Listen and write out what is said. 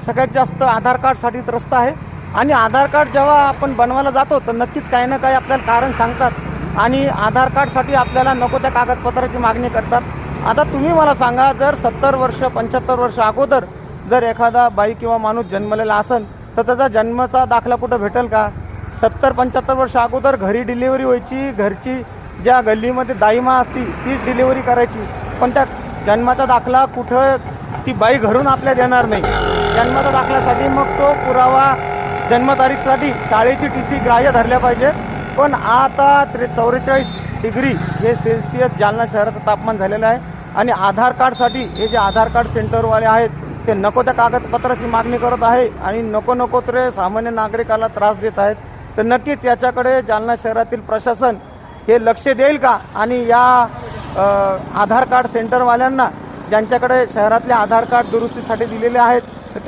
सगळ्यात जास्त आधार कार्डसाठी त्रस्त आहे। आणि आधार कार्ड जेव्हा आपण बनवायला जातो तर नक्कीच काही ना काही आपल्याला कारण सांगतात आणि आधार कार्डसाठी आपल्याला नको त्या कागदपत्राची मागणी करतात। आता तुम्ही मला सांगा, जर 70 वर्ष 75 वर्ष अगोदर जर एखादा बाई किंवा माणूस जन्मलेला असेल तर त्याचा जन्माचा दाखला कुठं भेटेल का? 70-75 वर्ष अगोदर घरी डिलिव्हरी व्हायची, घरची ज्या गल्लीमध्ये दाईमा असती तीच डिलिव्हरी करायची, पण त्या जन्माचा दाखला कुठं ती बाई घरून आपल्या देणार नाही। जन्माच्या दाखल्यासाठी मग तो पुरावा जन्मतारीखसाठी शाळेची TC ग्राह्य धरल्या पाहिजे। पण आता 44 डिग्री हे सेल्सिअस जालना शहराचं तापमान झालेलं आहे आणि आधार कार्डसाठी हे जे आधार कार्ड सेंटरवाले आहेत ते नको त्या कागदपत्राची मागणी करत आहे आणि नको तरी सामान्य नागरिकाला त्रास देत आहेत। तर नक्कीच याच्याकडे जालना शहरातील प्रशासन हे लक्ष देईल का? आणि या आधार कार्ड सेंटरवाल्यांना ज्यांच्याकडे शहरातले आधार कार्ड दुरुस्तीसाठी दिलेले आहेत तर